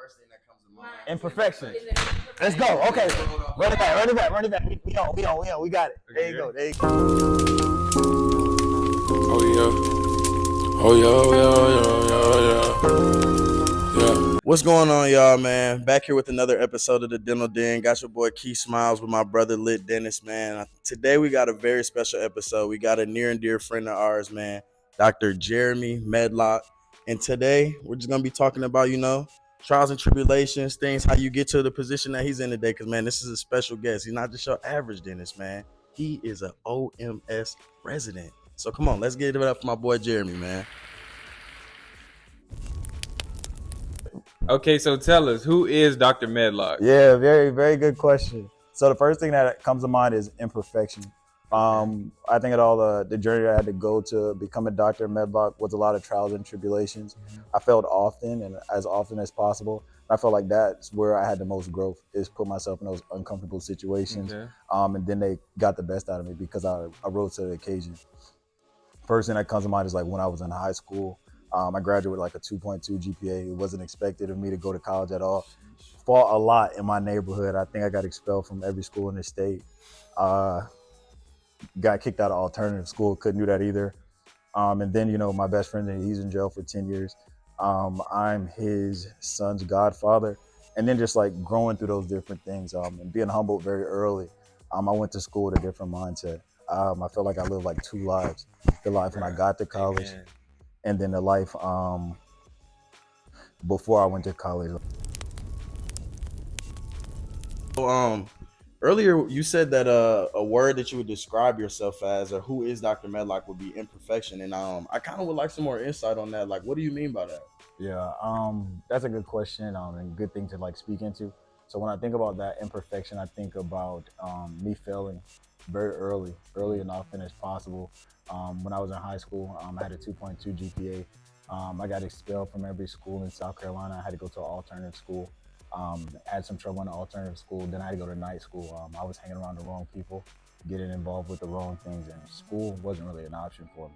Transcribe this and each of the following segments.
first thing that comes to mind. Imperfections. Let's go. Okay. Run it back. We on. We got it. There you go. Yeah. What's going on, y'all, man? Back here with another episode of the Dental Den. Got your boy Keith Smiles with my brother Lit Dennis, man. Today we got a very special episode. We got a near and dear friend of ours, man, Dr. Medlock. And today we're just gonna be talking about, trials and tribulations, things, how you get to the position that he's in today. Because, man, this is a special guest. He's not just your average dentist, man. He is an OMS resident. So come on, let's get it up for my boy Jeremy, man. Okay, so tell us, who is Dr. Medlock? Yeah, very, very good question. So the first thing that comes to mind is imperfection. I think at all the journey I had to go to become a Dr. Medlock was a lot of trials and tribulations. I failed often and as often as possible. I felt like that's where I had the most growth, is put myself in those uncomfortable situations. Okay. And then they got the best out of me because I rose to the occasion. First thing that comes to mind is like when I was in high school. I graduated with like a 2.2 GPA. It wasn't expected of me to go to college at all. Fought a lot in my neighborhood. I think I got expelled from every school in the state. Got kicked out of alternative school. Couldn't do that either. And then, my best friend, he's in jail for 10 years. I'm his son's godfather. And then just like growing through those different things and being humbled very early. I went to school with a different mindset. I felt like I lived like two lives. The life when I got to college. Amen. And then the life before I went to college. Earlier you said that a word that you would describe yourself as, or who is Dr. Medlock, would be imperfection. And I kind of would like some more insight on that. Like, what do you mean by that? Yeah, that's a good question and good thing to like speak into. So when I think about that imperfection, I think about me failing very early and often as possible. When I was in high school, I had a 2.2 GPA. I got expelled from every school in South Carolina. I had to go to an alternative school. Had some trouble in the alternative school. Then I had to go to night school. I was hanging around the wrong people, getting involved with the wrong things, and school wasn't really an option for me.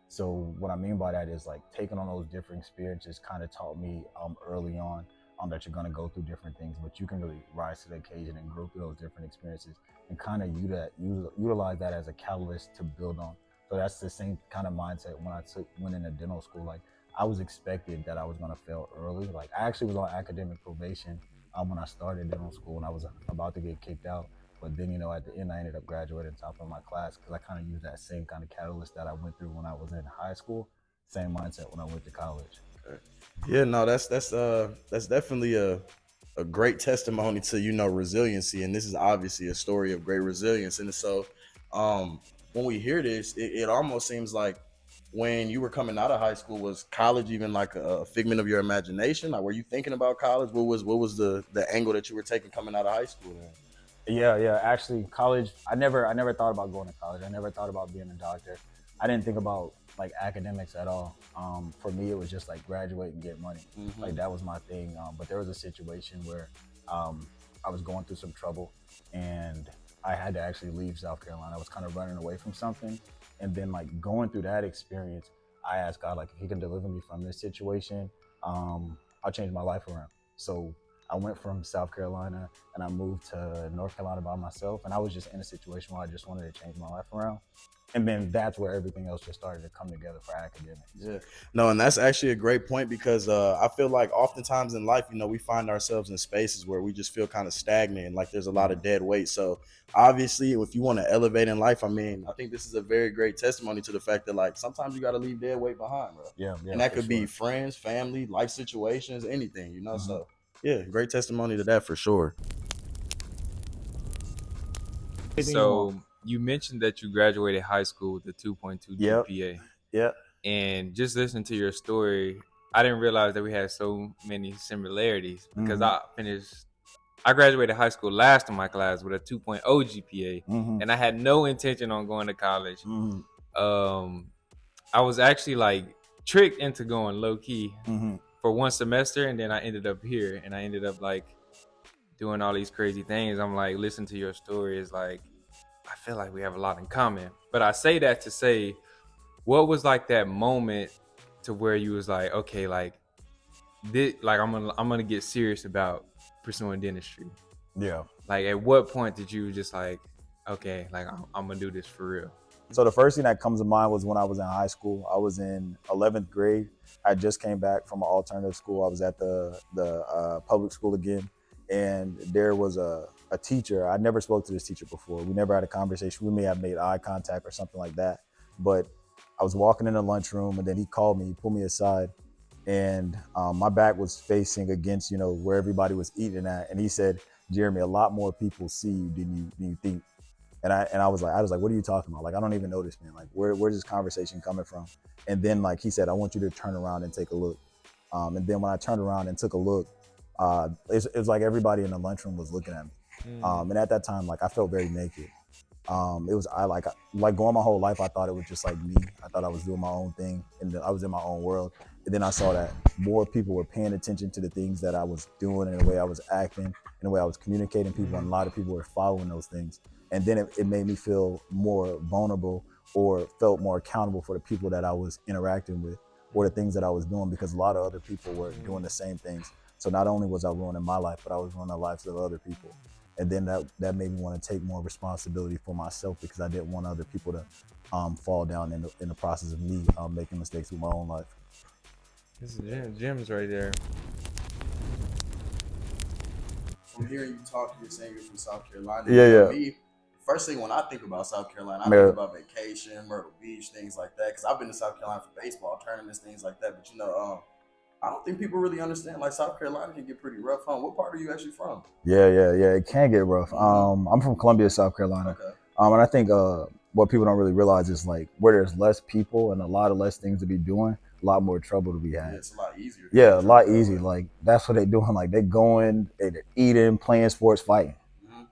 So what I mean by that is like taking on those different experiences kind of taught me early on that you're going to go through different things, but you can really rise to the occasion and grow through those different experiences and kind of utilize that as a catalyst to build on. So that's the same kind of mindset when I went into dental school. Like I was expected that I was going to fail early. Like I actually was on academic probation when I started dental school and I was about to get kicked out. But then, at the end, I ended up graduating top of my class because I kind of used that same kind of catalyst that I went through when I was in high school. Same mindset when I went to college. Okay. Yeah, no, that's definitely a great testimony to, resiliency. And this is obviously a story of great resilience. And so when we hear this, it almost seems like when you were coming out of high school, was college even like a figment of your imagination? Like, were you thinking about college? What was the angle that you were taking coming out of high school then? Yeah. Actually, college, I never thought about going to college. I never thought about being a doctor. I didn't think about like academics at all. For me, it was just like graduate and get money. Mm-hmm. Like that was my thing. But there was a situation where I was going through some trouble and I had to actually leave South Carolina. I was kind of running away from something. And then like going through that experience, I asked God, like, if he can deliver me from this situation, I'll change my life around. So I went from South Carolina and I moved to North Carolina by myself. And I was just in a situation where I just wanted to change my life around. And then that's where everything else just started to come together for academics. Yeah, no, and that's actually a great point because I feel like oftentimes in life, we find ourselves in spaces where we just feel kind of stagnant and like there's a lot of dead weight. So obviously, if you want to elevate in life, I think this is a very great testimony to the fact that like sometimes you got to leave dead weight behind, bro. Yeah, and that could be friends, family, life situations, anything, Mm-hmm. So yeah, great testimony to that for sure. So you mentioned that you graduated high school with a 2.2 GPA. Yeah. And just listening to your story, I didn't realize that we had so many similarities because I graduated high school last in my class with a 2.0 GPA, and I had no intention on going to college. I was actually like tricked into going low key for one semester, and then I ended up here, and I ended up like doing all these crazy things. I'm like, listening to your story is like, I feel like we have a lot in common. But I say that to say, what was like that moment to where you was like, okay, like like I'm gonna get serious about pursuing dentistry? Yeah. Like, at what point did you just like, okay, like I'm gonna do this for real? So the first thing that comes to mind was when I was in high school. I was in 11th grade. I just came back from an alternative school. I was at the public school again, and there was a teacher. I never spoke to this teacher before. We never had a conversation. We may have made eye contact or something like that. But I was walking in the lunchroom, and then he called me, he pulled me aside, and my back was facing against, you know, where everybody was eating at, and he said, "Jeremy, a lot more people see you than you think." And I was like, what are you talking about? Like, I don't even know this man. Like, where's this conversation coming from? And then, like, he said, I want you to turn around and take a look. And then when I turned around and took a look, it was like everybody in the lunchroom was looking at me. And at that time, like, I felt very naked. I like going my whole life, I thought it was just like me. I thought I was doing my own thing, and I was in my own world. And then I saw that more people were paying attention to the things that I was doing and the way I was acting and the way I was communicating to people, and a lot of people were following those things. And then it made me feel more vulnerable, or felt more accountable for the people that I was interacting with, or the things that I was doing, because a lot of other people were doing the same things. So not only was I ruining my life, but I was ruining the lives of other people. And then that made me want to take more responsibility for myself, because I didn't want other people to fall down in the process of me making mistakes with my own life. This is gems right there. From hearing you talk, you're saying you're from South Carolina. Yeah. Me, first thing when I think about South Carolina, I think about vacation, Myrtle Beach, things like that. Because I've been to South Carolina for baseball tournaments, things like that. But I don't think people really understand. Like, South Carolina can get pretty rough. What part are you actually from? Yeah. It can get rough. I'm from Columbia, South Carolina. Okay. And I think what people don't really realize is, like, where there's less people and a lot of less things to be doing, a lot more trouble to be had. Yeah, it's a lot easier. Yeah, a lot easier. Like, that's what they're doing. Like, they're going, they're eating, playing sports, fighting.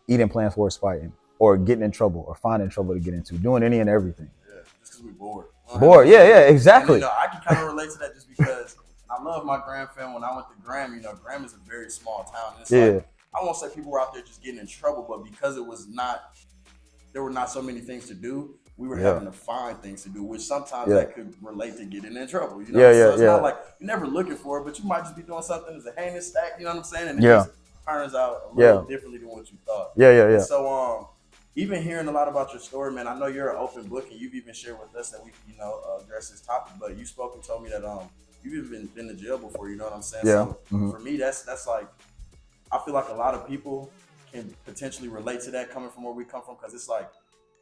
Eating, playing sports, fighting. Or getting in trouble, or finding trouble to get into. Doing any and everything. Yeah, just because we're bored. Bored, yeah, exactly. And, I can kind of relate to that just because I love my Graham fam. When I went to Graham, Graham is a very small town. And it's like, I won't say people were out there just getting in trouble, but because there were not so many things to do, we were having to find things to do, which sometimes that could relate to getting in trouble. So it's not like you're never looking for it, but you might just be doing something that's a heinous act, you know what I'm saying? And it just turns out a little differently than what you thought. Yeah. So even hearing a lot about your story, man, I know you're an open book, and you've even shared with us that we, address this topic, but you spoke and told me that you've even been to jail before, you know what I'm saying? Yeah. So for me, that's like, I feel like a lot of people can potentially relate to that coming from where we come from, because it's like,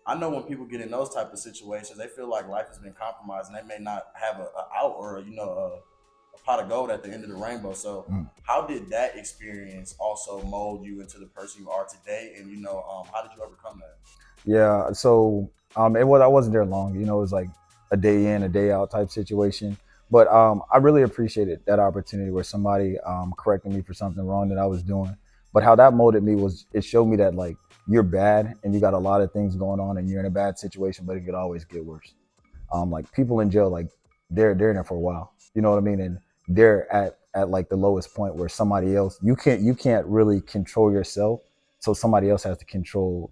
I know when people get in those type of situations, they feel like life has been compromised and they may not have a out, or a pot of gold at the end of the rainbow. So how did that experience also mold you into the person you are today? And how did you overcome that? Yeah, so I wasn't there long. It was like a day in, a day out type situation. But I really appreciated that opportunity where somebody corrected me for something wrong that I was doing. But how that molded me was, it showed me that, like, you're bad and you got a lot of things going on and you're in a bad situation, but it could always get worse. Like, people in jail, like, they're in there for a while. You know what I mean? And they're at like the lowest point where somebody else, you can't really control yourself. So somebody else has to control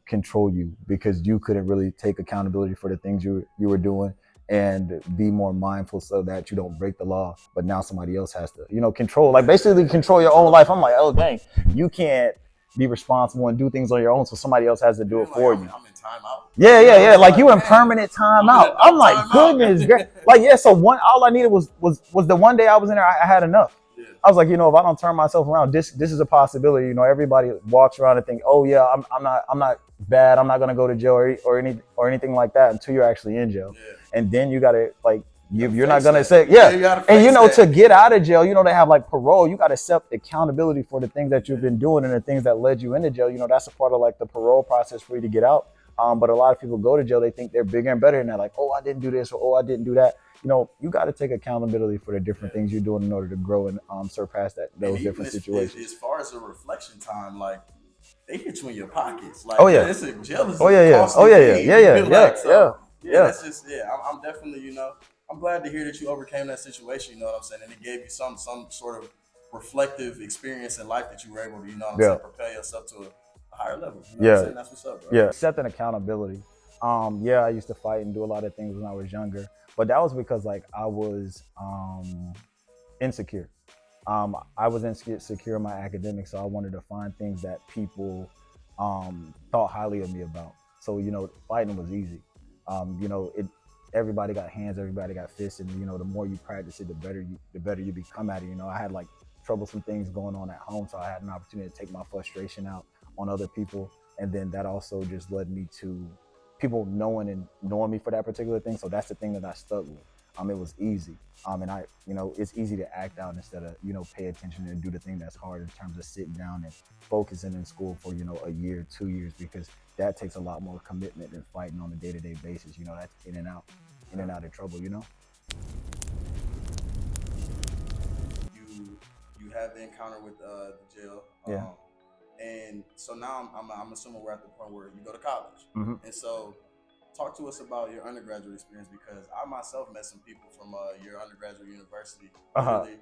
you, because you couldn't really take accountability for the things you were doing and be more mindful so that you don't break the law. But now somebody else has to, control, like, basically control your own life. I'm like, oh dang, you can't be responsible and do things on your own, so somebody else has to do it for you. I'm in timeout. Yeah. Like, you in permanent timeout. I'm like, goodness, great. Like, yeah. So all I needed was the one day I was in there. I had enough. Yeah. I was like, if I don't turn myself around, this is a possibility. Everybody walks around and think, oh yeah, I'm not bad. I'm not gonna go to jail or anything like that until you're actually in jail. Yeah. And then you gotta, like, you're not gonna say, and to get out of jail, they have like parole. You gotta accept accountability for the things that you've been doing and the things that led you into jail. That's a part of, like, the parole process for you to get out. But a lot of people go to jail, they think they're bigger and better, and they're like, oh, I didn't do this, or oh, I didn't do that. You got to take accountability for the different things you're doing in order to grow and surpass those different situations. As far as the reflection time, like, they hit you in your pockets. Like, it's a jealous. That's just, I'm definitely, I'm glad to hear that you overcame that situation, you know what I'm saying? And it gave you some sort of reflective experience in life that you were able to, propel yourself to a higher level. You know what I'm saying? That's what's up, bro. Yeah, accepting accountability. I used to fight and do a lot of things when I was younger, but that was because, like, I was insecure. I was insecure in my academics, so I wanted to find things that people thought highly of me about. So fighting was easy. It everybody got hands, everybody got fists, and the more you practice it, the better you become at it. I had like troublesome things going on at home, so I had an opportunity to take my frustration out on other people, and then that also just led me to people knowing me for that particular thing. So that's the thing that I stuck with. It was easy. It's easy to act out instead of, pay attention and do the thing that's hard in terms of sitting down and focusing in school for, a year, 2 years, because that takes a lot more commitment than fighting on a day-to-day basis. That's in and out of trouble. You have the encounter with the jail. Yeah. And so now I'm assuming we're at the point where you go to college. Mm-hmm. And so talk to us about your undergraduate experience, because I myself met some people from your undergraduate university really,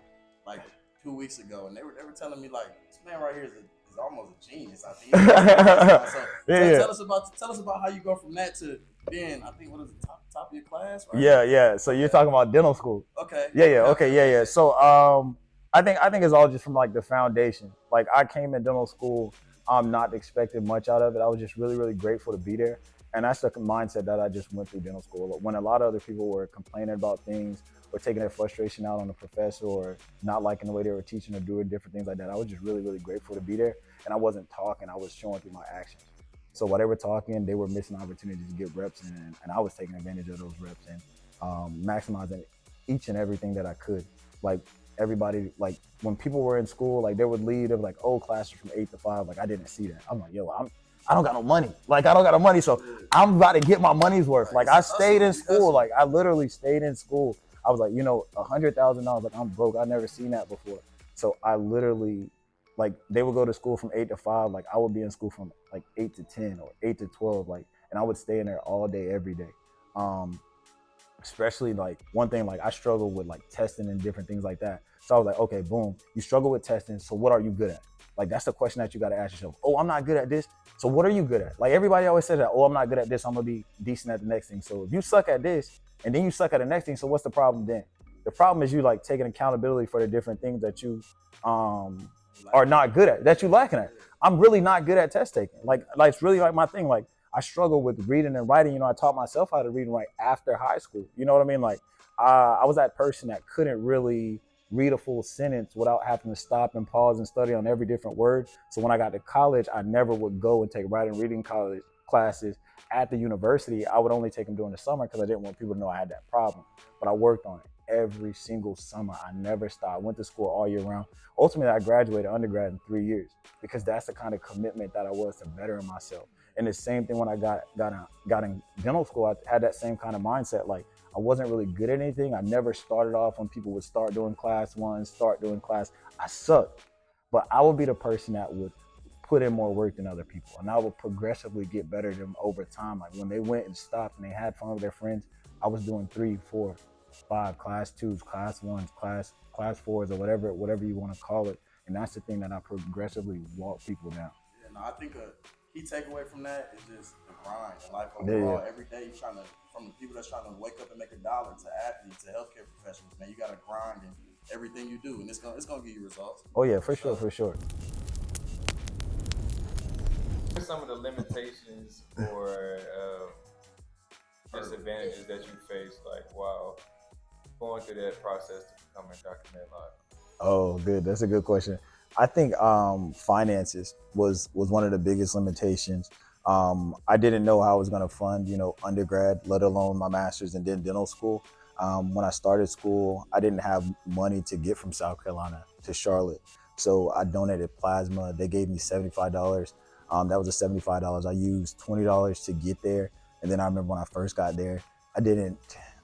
like 2 weeks ago, and they were telling me like, this man right here is almost a genius. I think. Tell us about how you go from that to being, I think, what is it, top of your class, right? Yeah. So you're talking about dental school. Okay. Yeah. So I think it's all just from like the foundation. Like I came in dental school, not expecting much out of it. I was just really, really grateful to be there. And that's the mindset that I just went through dental school. When a lot of other people were complaining about things or taking their frustration out on the professor or not liking the way they were teaching or doing different things like that, I was just really, really grateful to be there. And I wasn't talking, I was showing through my actions. So while they were talking, they were missing opportunities to get reps in, and I was taking advantage of those reps and maximizing each and everything that I could. Like everybody, like when people were in school, like they would leave, they were like, oh, classes from 8 to 5. Like I didn't see that. I'm like, I don't got no money. Like I don't got no money, so I'm about to get my money's worth. Like I stayed in school. Like I literally stayed in school. I was like, $100,000. Like I'm broke. I've never seen that before. So I literally, like they would go to school from 8 to 5. Like I would be in school from like 8 to 10 or 8 to 12. Like, and I would stay in there all day, every day. Especially like one thing, like I struggle with like testing and different things like that. So I was like, okay, boom, you struggle with testing. So what are you good at? Like that's the question that you got to ask yourself. Oh, I'm not good at this. So what are you good at? Like everybody always says that, oh, I'm not good at this, I'm gonna be decent at the next thing. So if you suck at this and then you suck at the next thing, so what's the problem then? The problem is you like taking accountability for the different things that you are not good at, that you lacking at. I'm really not good at test taking. Like it's really like my thing. Like I struggle with reading and writing. I taught myself how to read and write after high school. You know what I mean? Like I was that person that couldn't really read a full sentence without having to stop and pause and study on every different word. So when I got to college, I never would go and take writing and reading college classes at the university. I would only take them during the summer because I didn't want people to know I had that problem. But I worked on it every single summer. I never stopped. I went to school all year round. Ultimately, I graduated undergrad in 3 years because that's the kind of commitment that I was to bettering myself. And the same thing when I got in dental school, I had that same kind of mindset. Like I wasn't really good at anything. I never started off when people would start doing class one, start doing class. I sucked, but I would be the person that would put in more work than other people. And I would progressively get better than them over time. Like when they went and stopped and they had fun with their friends, I was doing 3, 4, 5 class 2s, class 1s, class 4s, or whatever you want to call it. And that's the thing that I progressively walk people down. Yeah, no, I think key takeaway from that is just the grind in life overall. Every day you're trying to, from the people that's trying to wake up and make $1 to athletes to healthcare professionals, man, you got to grind in everything you do, and it's gonna give you results. Oh yeah, for sure. What are some of the limitations or disadvantages that you faced, like while going through that process to becoming Dr. Medlock? Oh, good. That's a good question. I think finances was one of the biggest limitations. I didn't know how I was going to fund, undergrad, let alone my master's and then dental school. When I started school, I didn't have money to get from South Carolina to Charlotte. So I donated plasma. They gave me $75. That was the $75. I used $20 to get there. And then I remember when I first got there, I think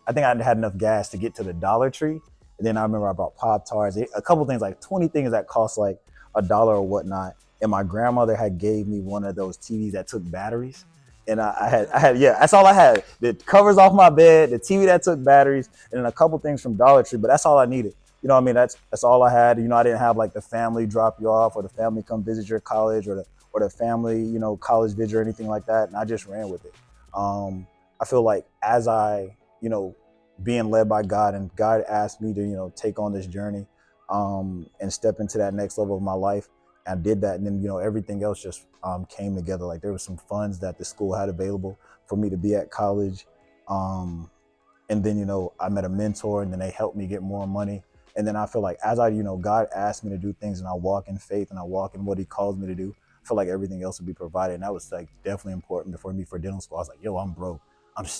I had enough gas to get to the Dollar Tree. And then I remember I brought Pop-Tarts, a couple things, like 20 things that cost like $1 or whatnot. And my grandmother had gave me one of those TVs that took batteries. And I had, that's all I had. The covers off my bed, the TV that took batteries, and then a couple things from Dollar Tree, but that's all I needed. You know what I mean? That's all I had. I didn't have like the family drop you off or the family come visit your college or the family, college visit or anything like that. And I just ran with it. I feel like as I, being led by God, and God asked me to, take on this journey, and step into that next level of my life. I did that, and then everything else just came together. Like there was some funds that the school had available for me to be at college, and then I met a mentor, and then they helped me get more money. And then I feel like as God asked me to do things, and I walk in faith, and I walk in what He calls me to do, I feel like everything else would be provided. And that was like definitely important for me for dental school. I was like, yo, I'm broke.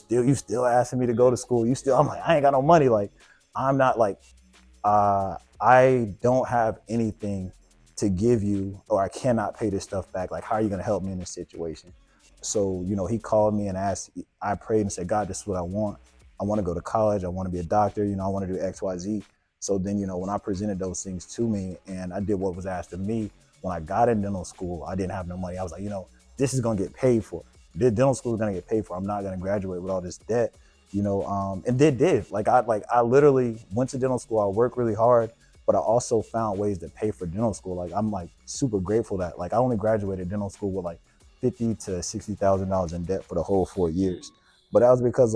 You still asking me to go to school? I'm like, I ain't got no money. Like, I'm not like, I don't have anything to give you, or I cannot pay this stuff back. Like, how are you going to help me in this situation? So, He called me and asked, I prayed and said, God, this is what I want. I want to go to college. I want to be a doctor. I want to do X, Y, Z. So then, when I presented those things to me and I did what was asked of me, when I got in dental school, I didn't have no money. I was like, this is going to get paid for. The dental school is going to get paid for. I'm not going to graduate with all this debt, and did. Like I literally went to dental school. I worked really hard, but I also found ways to pay for dental school. Like I'm like super grateful that I only graduated dental school with like $50,000 to $60,000 in debt for the whole 4 years. But that was because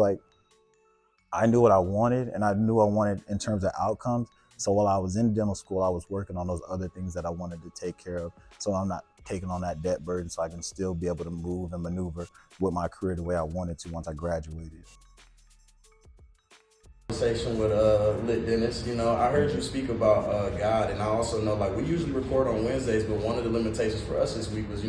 I knew what I wanted, and I knew what I wanted in terms of outcomes. So while I was in dental school, I was working on those other things that I wanted to take care of. So I'm not taking on that debt burden, so I can still be able to move and maneuver with my career the way I wanted to once I graduated. Conversation with Lit Dennis. I heard you speak about God, and I also know we usually record on Wednesdays, but one of the limitations for us this week was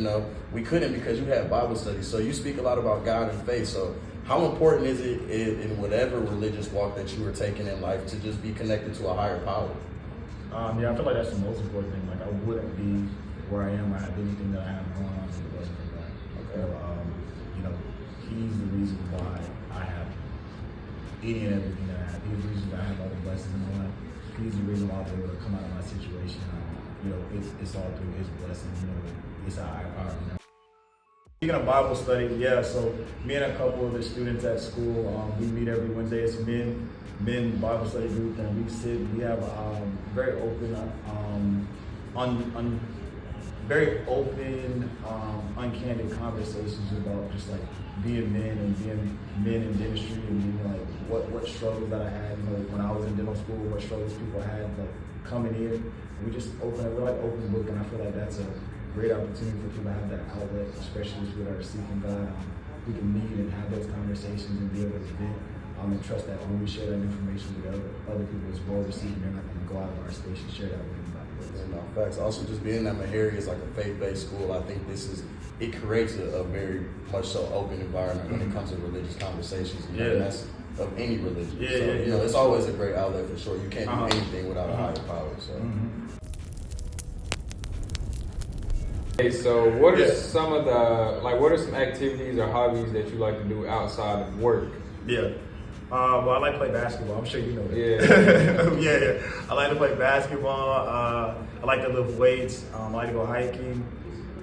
we couldn't because you had Bible study. So you speak a lot about God and faith. So how important is it in whatever religious walk that you were taking in life to just be connected to a higher power? Yeah, I feel like that's the most important thing. Like I wouldn't be where I am or have anything that I have going on if it wasn't for God. Okay. He's the reason why I have any and everything that I have. He's the reason why I have all the blessings in my life. He's the reason why I was able to come out of my situation. It's all through His blessings. It's a higher power. Speaking of Bible study, yeah, so me and a couple of the students at school, we meet every Wednesday. It's men Bible study group, and we have very open, uncandid conversations about just being men and being men in dentistry, and what struggles that I had, when I was in dental school, what struggles people had coming in. We just we're open book, and I feel like that's a great opportunity for people to have that outlet, especially if we are seeking God. We can meet and have those conversations and be able to vent, and trust that when we share that information with other people as well receiving, they're not going to go out of our space and share that with anybody else. No, facts. Also, just being that Meharry is like a faith-based school, I think it creates a very much so open environment when it comes to religious conversations. And that's of any religion. It's always a great outlet for sure. You can't do anything without a higher power. So. Okay, so what are some of what are some activities or hobbies that you like to do outside of work? Yeah. Well, I like to play basketball. I'm sure you know that. Yeah. yeah. I like to play basketball. I like to lift weights. I like to go hiking.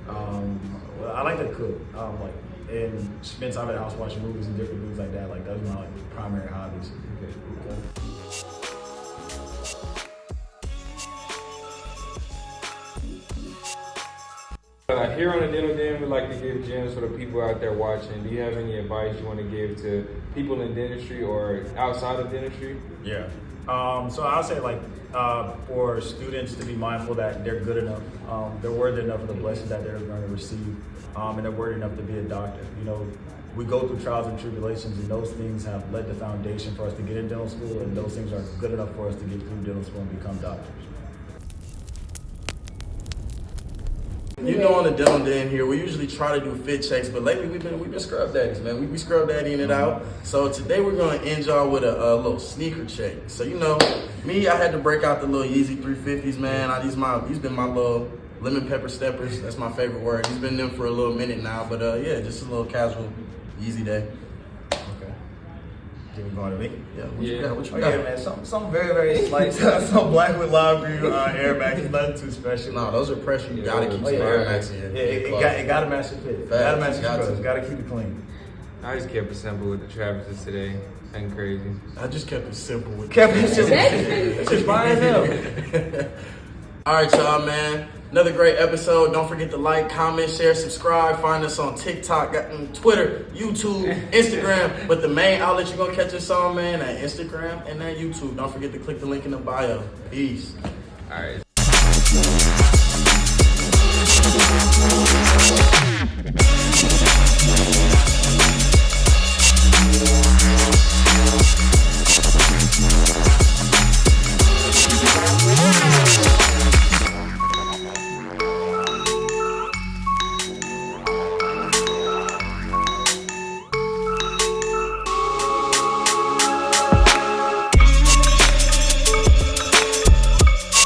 I like to cook. And spend time at the house watching movies and different things like that. Those are my primary hobbies. Okay. Here on the Dental Den, we like to give gems for the people out there watching. Do you have any advice you want to give to people in dentistry or outside of dentistry? Yeah. So I'll say for students to be mindful that they're good enough, they're worthy enough of the blessings that they're going to receive, and they're worthy enough to be a doctor. We go through trials and tribulations, and those things have led the foundation for us to get in dental school, and those things are good enough for us to get through dental school and become doctors. On the Dental Den here, we usually try to do fit checks, but lately we've been scrub daddies, man. We scrub daddying it out. So today we're gonna end y'all with a little sneaker check. So me, I had to break out the little Yeezy 350s, man. These been my little lemon pepper steppers. That's my favorite word. He's been them for a little minute now, but just a little casual Yeezy day. You going to me? Yeah. What you got? Yeah, man. Something very, very slight. Some black with lime green Air Max. Nothing too special. No, those are pressure. You gotta keep some Air Max in here. Yeah, it gotta match the fit. Gotta match the clothes. Gotta keep it clean. I just kept it simple with the Travises today. Nothing crazy. I just kept it simple with It's just fine as All right, y'all, man. Another great episode. Don't forget to like, comment, share, subscribe. Find us on TikTok, Twitter, YouTube, Instagram. But the main outlet you're going to catch us on, man, at Instagram and at YouTube. Don't forget to click the link in the bio. Peace. All right.